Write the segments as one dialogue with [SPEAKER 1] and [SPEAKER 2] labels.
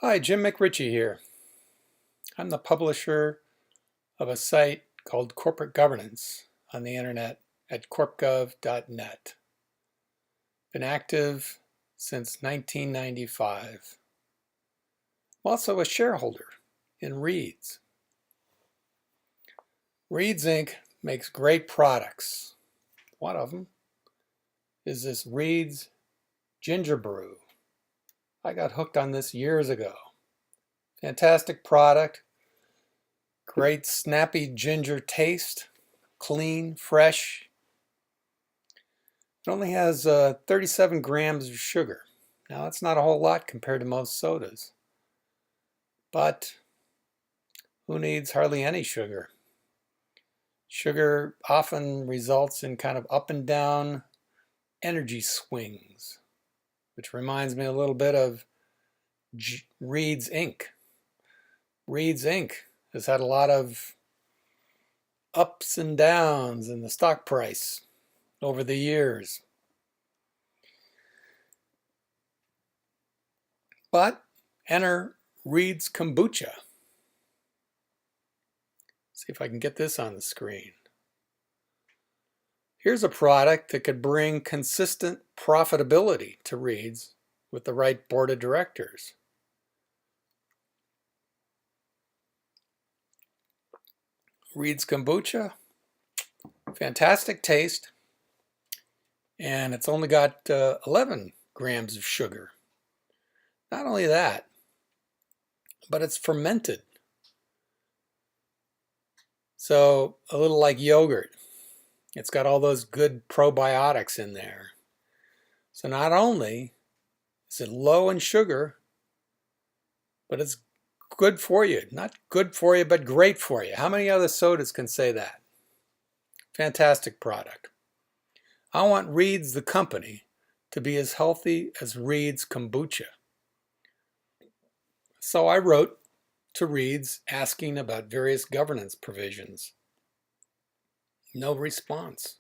[SPEAKER 1] Hi, Jim McRitchie here. I'm the publisher of a site called Corporate Governance on the internet at corpgov.net. Been active since 1995. I'm also a shareholder in Reeds. Reeds Inc. makes great products. One of them is this Reeds Ginger Brew. I got hooked on this years ago. Fantastic product. Great snappy ginger taste, clean, fresh. It only has 37 grams of sugar. Now that's not a whole lot compared to most sodas, but who needs hardly any sugar? Sugar often results in kind of up and down energy swings, which reminds me a little bit of Reeds Inc. Reeds Inc. has had a lot of ups and downs in the stock price over the years. But enter Reeds Kombucha. See if I can get this on the screen. Here's a product that could bring consistent profitability to Reeds with the right board of directors. Reeds Kombucha, fantastic taste, and it's only got 11 grams of sugar. Not only that, but it's fermented. So a little like yogurt. It's got all those good probiotics in there. So not only is it low in sugar, but it's good for you. Not good for you, but great for you. How many other sodas can say that? Fantastic product. I want Reeds the company to be as healthy as Reeds Kombucha. So I wrote to Reeds asking about various governance provisions. No response.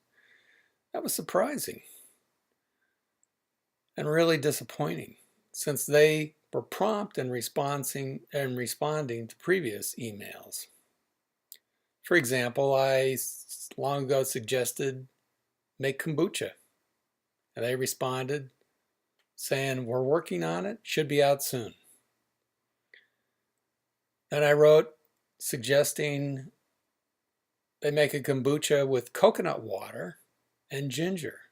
[SPEAKER 1] That was surprising and really disappointing, since they were prompt in responding to previous emails. For example, I long ago suggested make kombucha, and they responded saying, "We're working on it, should be out soon." Then I wrote suggesting they make a kombucha with coconut water and ginger.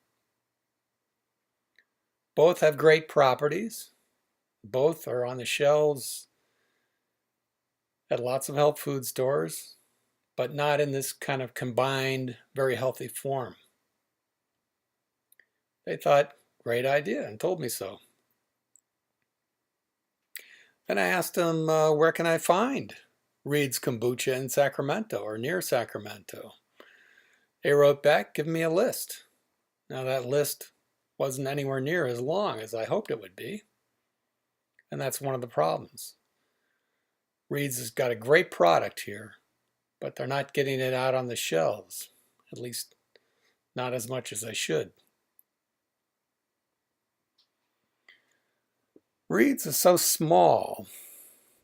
[SPEAKER 1] Both have great properties. Both are on the shelves at lots of health food stores, but not in this kind of combined, very healthy form. They thought, great idea, and told me so. Then I asked them, where can I find Reed's Kombucha in Sacramento or near Sacramento? They wrote back, give me a list. Now that list wasn't anywhere near as long as I hoped it would be. And that's one of the problems. Reed's has got a great product here, but they're not getting it out on the shelves, at least not as much as they should. Reed's is so small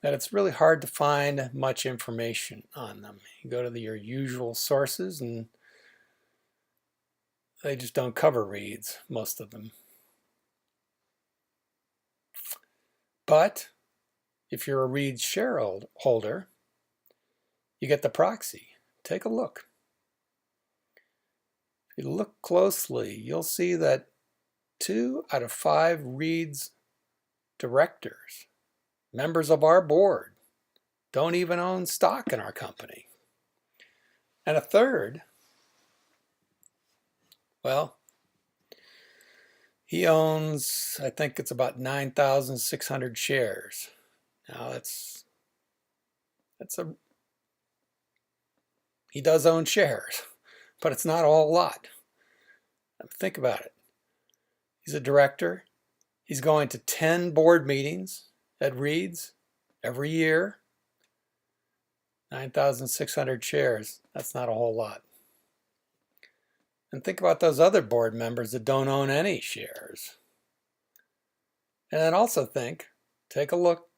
[SPEAKER 1] that it's really hard to find much information on them. You go to your usual sources and they just don't cover Reeds, most of them. But if you're a Reeds shareholder, you get the Proxy. Take a look. If you look closely, you'll see that 2 out of 5 Reeds directors, members of our board, don't even own stock in our company. And a third, well, he owns, I think it's about 9,600 shares. Now he does own shares, but it's not a whole lot. Think about it. He's a director. He's going to 10 board meetings at Reeds every year. 9,600 shares. That's not a whole lot. And think about those other board members that don't own any shares. And then also take a look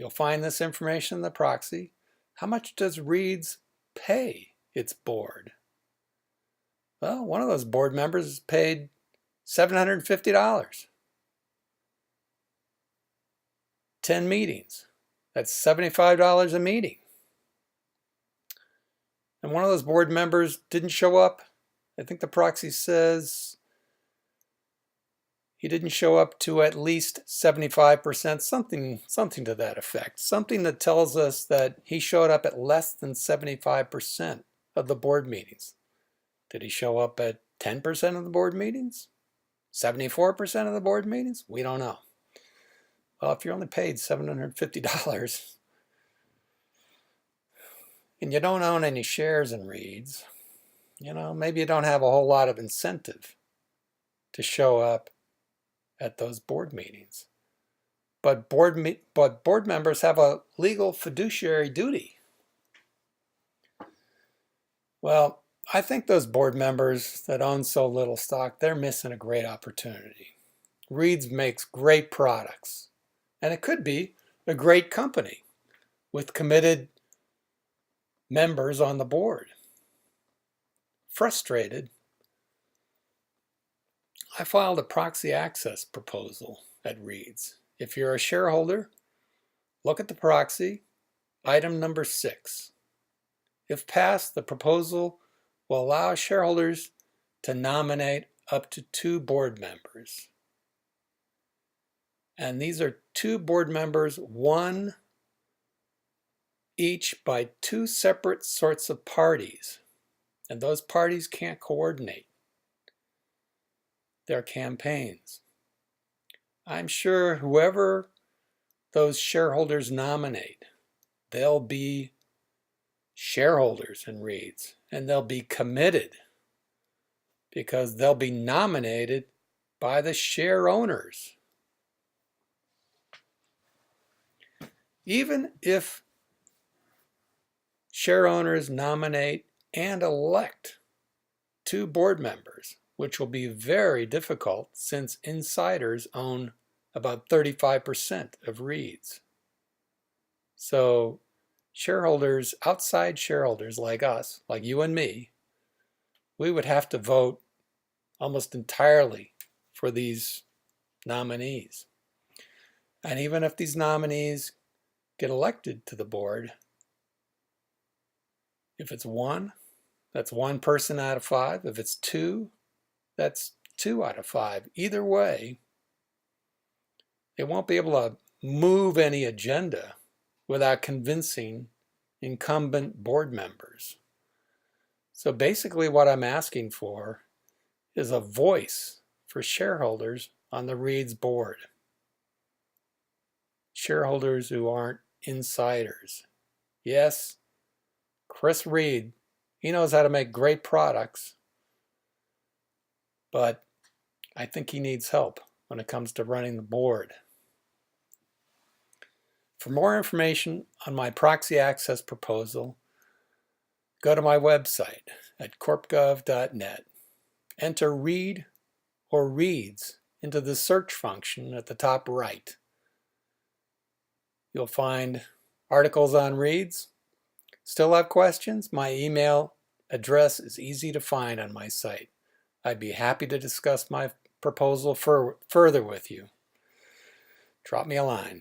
[SPEAKER 1] You'll find this information in the proxy. How much does Reed's pay its board? Well, one of those board members is paid $750. 10 meetings. That's $75 a meeting. And one of those board members didn't show up. I think the proxy says he didn't show up to at least 75%, something to that effect. Something that tells us that he showed up at less than 75% of the board meetings. Did he show up at 10% of the board meetings? 74% of the board meetings? We don't know. Well, if you're only paid $750 and you don't own any shares in Reed's, maybe you don't have a whole lot of incentive to show up at those board meetings. But board members have a legal fiduciary duty. Well, I think those board members that own so little stock, they're missing a great opportunity. Reed's makes great products, and it could be a great company with committed members on the board. Frustrated, I filed a proxy access proposal at Reed's. If you're a shareholder, look at the proxy, item number 6. If passed, the proposal will allow shareholders to nominate up to 2 board members. And these are 2 board members, one each by 2 separate sorts of parties. And those parties can't coordinate their campaigns. I'm sure whoever those shareholders nominate, they'll be shareholders in Reed's, and they'll be committed because they'll be nominated by the share owners. Even if share owners nominate and elect 2 board members, which will be very difficult since insiders own about 35% of Reed's. So shareholders, outside shareholders like us, like you and me, we would have to vote almost entirely for these nominees. And even if these nominees get elected to the board, if it's 1, that's 1 person out of 5. If it's 2, that's 2 out of 5. Either way, they won't be able to move any agenda without convincing incumbent board members. So basically what I'm asking for is a voice for shareholders on the Reed's board. Shareholders who aren't insiders. Yes, Chris Reed, he knows how to make great products, but I think he needs help when it comes to running the board. For more information on my proxy access proposal, go to my website at corpgov.net. Enter Reed or Reed's into the search function at the top right. You'll find articles on Reed's. Still have questions? My email address is easy to find on my site. I'd be happy to discuss my proposal further with you. Drop me a line.